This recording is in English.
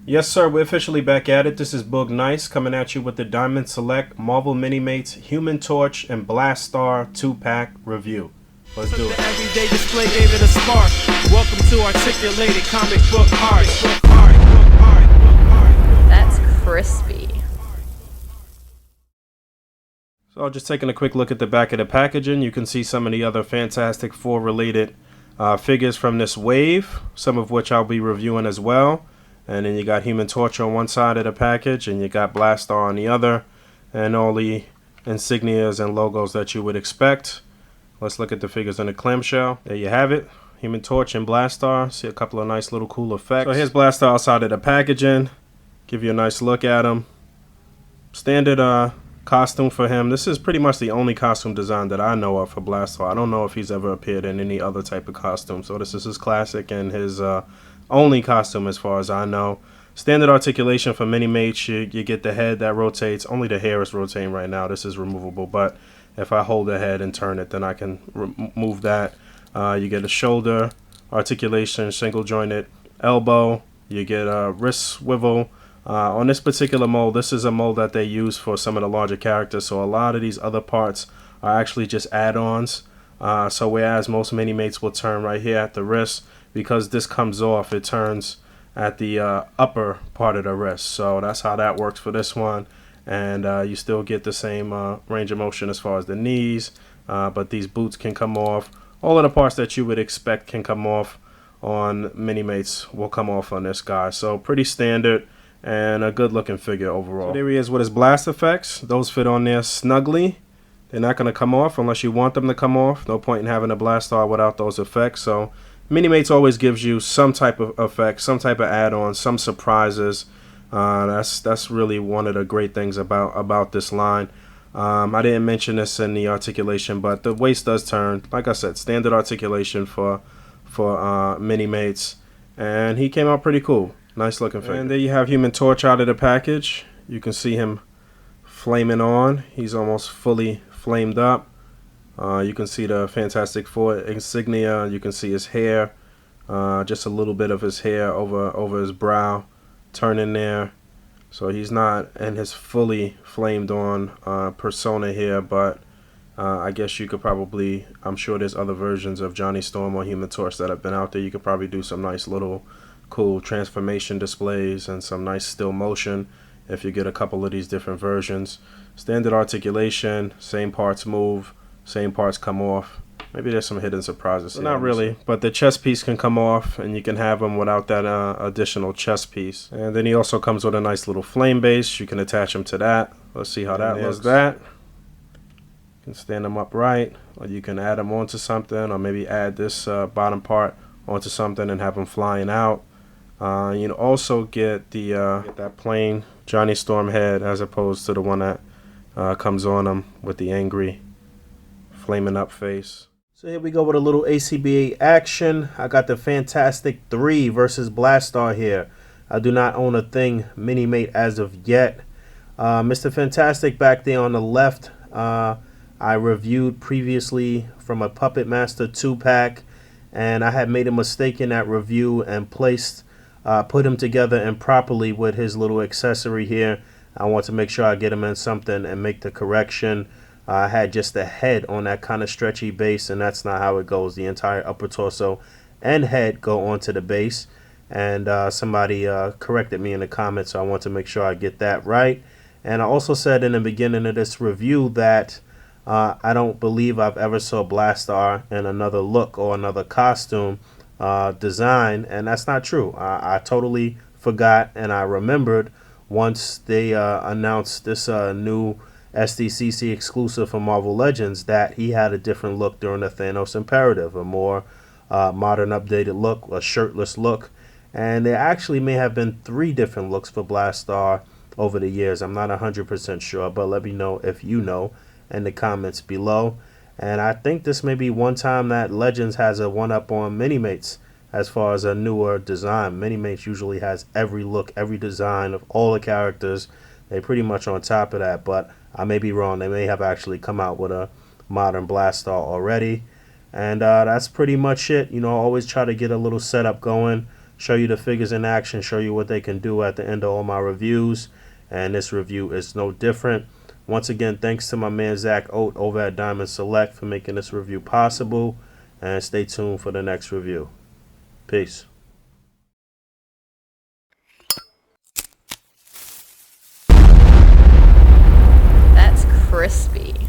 Yes, sir, we're officially back at it. This is Boog Nice coming at you with the Diamond Select Marvel Minimates Human Torch and Blastaar 2-pack review. Let's do it. Everyday display gave it a spark. Welcome to articulated comic book art. That's crispy. So just taking a quick look at the back of the packaging, you can see some of the other Fantastic Four related figures from this wave, some of which I'll be reviewing as well. And then you got Human Torch on one side of the package, and you got Blastaar on the other, and all the insignias and logos that you would expect. Let's look at the figures in the clamshell. There you have it, Human Torch and Blastaar. See a couple of nice little cool effects. So here's Blastaar outside of the packaging. Give you a nice look at him. Standard costume for him. This is pretty much the only costume design that I know of for Blastaar. I don't know if he's ever appeared in any other type of costume. So this is his classic and his only costume as far as I know. Standard articulation for Minimates. You get the head that rotates. Only the hair is rotating right now. This is removable, but if I hold the head and turn it, then I can remove that. You get a shoulder articulation, single jointed elbow. You get a wrist swivel. On this particular mold, this is a mold that they use for some of the larger characters, so a lot of these other parts are actually just add-ons. So whereas most Minimates will turn right here at the wrist, because this comes off, it turns at the upper part of the wrist. So that's how that works for this one. And you still get the same range of motion as far as the knees, but these boots can come off. All of the parts that you would expect can come off on Minimates will come off on this guy. So pretty standard and a good looking figure overall. So there he is with his blast effects. Those fit on there snugly. They're not going to come off unless you want them to come off. No point in having a Blastaar without those effects. So Minimates always gives you some type of effect, some type of add-on, some surprises. That's really one of the great things about this line. I didn't mention this in the articulation, but the waist does turn. Like I said, standard articulation for Minimates, and he came out pretty cool. Nice looking figure. And there you have Human Torch out of the package. You can see him flaming on. He's almost fully flamed up. You can see the Fantastic Four insignia. You can see his hair, just a little bit of his hair over his brow turning there. So he's not in his fully flamed on persona here, but I guess you could probably, I'm sure there's other versions of Johnny Storm or Human Torch that have been out there. You could probably do some nice little cool transformation displays and some nice still motion if you get a couple of these different versions. Standard articulation, same parts move, same parts come off. Maybe there's some hidden surprises here. Not really, but the chest piece can come off, and you can have them without that additional chest piece. And then he also comes with a nice little flame base. You can attach him to that. Let's see how that looks. That. You can stand them upright, or you can add them onto something, or maybe add this bottom part onto something and have them flying out. You also get that plain Johnny Storm head as opposed to the one that comes on him with the angry flaming up face. So here we go with a little A.C.B.A. action. I got the Fantastic 3 versus Blastaar here. I do not own a thing Minimate as of yet. Mr. Fantastic back there on the left, I reviewed previously from a Puppet Master 2-pack, and I had made a mistake in that review and put him together improperly with his little accessory here. I want to make sure I get him in something and make the correction. I had just the head on that kind of stretchy base, and that's not how it goes. The entire upper torso and head go onto the base, and somebody corrected me in the comments, so I want to make sure I get that right. And I also said in the beginning of this review that I don't believe I've ever saw Blastaar in another look or another costume design, and that's not true. I totally forgot, and I remembered once they announced this new SDCC exclusive for Marvel Legends that he had a different look during the Thanos Imperative, a more modern updated look, a shirtless look. And there actually may have been 3 different looks for Blastaar over the years. I'm not 100% sure, but let me know if you know in the comments below. And I think this may be one time that Legends has a one-up on Minimates as far as a newer design. Minimates usually has every look, every design of all the characters. They're pretty much on top of that, but I may be wrong. They may have actually come out with a modern Blastaar already. And that's pretty much it. You know, always try to get a little setup going, show you the figures in action, show you what they can do at the end of all my reviews. And this review is no different. Once again, thanks to my man Zach Oat over at Diamond Select for making this review possible. And stay tuned for the next review. Peace. That's crispy.